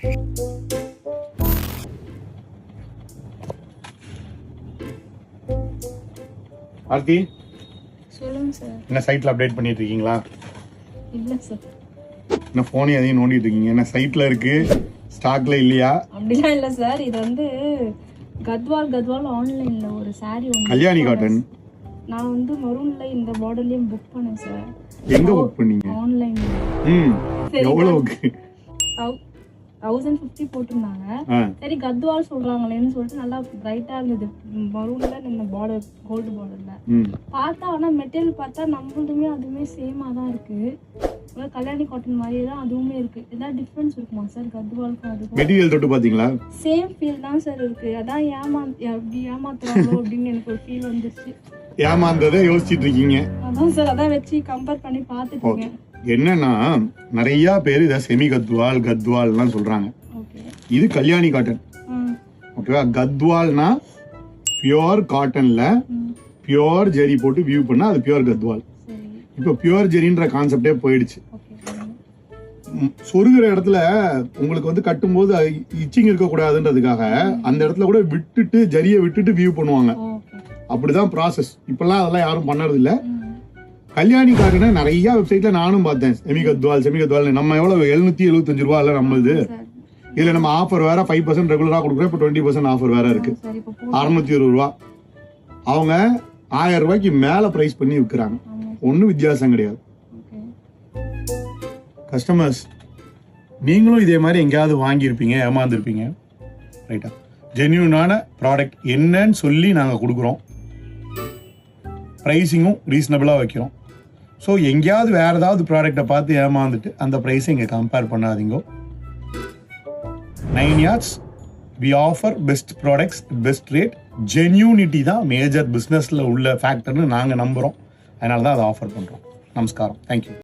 ஆர்த்தி, சொல்லுங்க சார். என்ன சைட்ல அப்டேட் பண்ணிட்டு இருக்கீங்களா? இல்ல சார். என்ன போனே அதையும் நோண்டிட்டு இருக்கீங்க? என்ன சைட்ல இருக்கு, ஸ்டாக்ல இல்லையா? அப்படிலாம் இல்ல சார். இது வந்து கத்வால் ஆன்லைன்ல ஒரு சாரி ஒன்று, கல்யாணி காட்டன். நான் வந்து மரூன்ல இந்த மாடல்லையும் புக் பண்ணேன் சார். எங்க புக் பண்ணீங்க? ஆன்லைன்ல. எவ்வளவுக்கு? 1050 போட்டிருந்தாங்க. சரி கத்வால் சொல்றாங்களேன்னு சொல்லிட்டு நல்லா பிரைட்டா இருந்தது மரூன்ல, இந்த பார்டர் கோல்டு பார்டர்ல பார்த்தா. ஆனா மெட்டீரியல் பார்த்தா நம்மளுதுமே அதுவுமே சேமா தான் இருக்கு. கல்யாணி காட்டன் மாதிரியே தான் அதுவுமே இருக்கு. ஏதாவது டிஃபரன்ஸ் இருக்குமா சார் கத்வாலுக்கும் அதுக்கும்? மெட்டீரியல் தொட்டு பாத்தீங்களா? சேம் ஃபீல் தான் சார் இருக்கு. அதான் ஏமாத்துறாங்களோ அப்படின்னு எனக்கு ஒரு ஃபீல் வந்துருச்சு. ஏமாந்ததை யோசிச்சுட்டு இருக்கீங்க? அதான் சார், அதான் வச்சு கம்பேர் பண்ணி பார்த்துட்டு இருக்கேன். என்னன்னா நிறைய பேர் இதை செமி கத்வால்லாம் சொல்றாங்க. இது கல்யாணி காட்டன். ஓகேவா? கத்வால்னா பியோர் காட்டன்ல பியோர் ஜெரி போட்டு வியூ பண்ணா அது பியோர் கத்வால். இப்போ பியோர் ஜெரின்ற கான்செப்டே போயிடுச்சு. சொருகிற இடத்துல உங்களுக்கு வந்து கட்டும்போது இச்சிங் இருக்க கூடாதுன்றதுக்காக அந்த இடத்துல கூட விட்டுட்டு ஜரியை விட்டுட்டு வியூ பண்ணுவாங்க. அப்படிதான் ப்ராசஸ். இப்பெல்லாம் அதெல்லாம் யாரும் பண்ணறது இல்ல. கல்யாணி காட்டனை நிறைய வெப்சைட்ல நானும் பார்த்தேன். செமி கத்வால் நம்ம எவ்வளவு 775 ரூபா இல்ல நம்மளுது. இதுல நம்ம ஆஃபர் வேற 5% ரெகுலரா கொடுக்குறோம். இப்போ 20% ஆஃபர் வேற இருக்கு. 620 ரூபா. அவங்க 1000 ரூபாய்க்கு மேல பிரைஸ் பண்ணி விற்கிறாங்க. ஒன்னும் வித்தியாசம் கிடையாது. கஸ்டமர்ஸ், நீங்களும் இதே மாதிரி எங்கேயாவது வாங்கியிருப்பீங்க, ஏமாந்துருப்பீங்க. ரைட்டா? ஜென்யூனான ப்ராடக்ட் என்னன்னு சொல்லி நாங்கள் கொடுக்குறோம். ப்ரைஸிங்கும் ரீசனபிளாக வைக்கிறோம். ஸோ எங்கேயாவது வேறு ஏதாவது ப்ராடக்டை பார்த்து ஏமாந்துட்டு அந்த ப்ரைஸை இங்கே கம்பேர் பண்ணாதீங்க. 9 yards we offer best products, best rate. Genuinity தான் மேஜர் பிஸ்னஸில் உள்ள ஃபேக்டர்னு நாங்கள் நம்புகிறோம். அதனால தான் அதை ஆஃபர் பண்ணுறோம். நமஸ்காரம். தேங்க்யூ.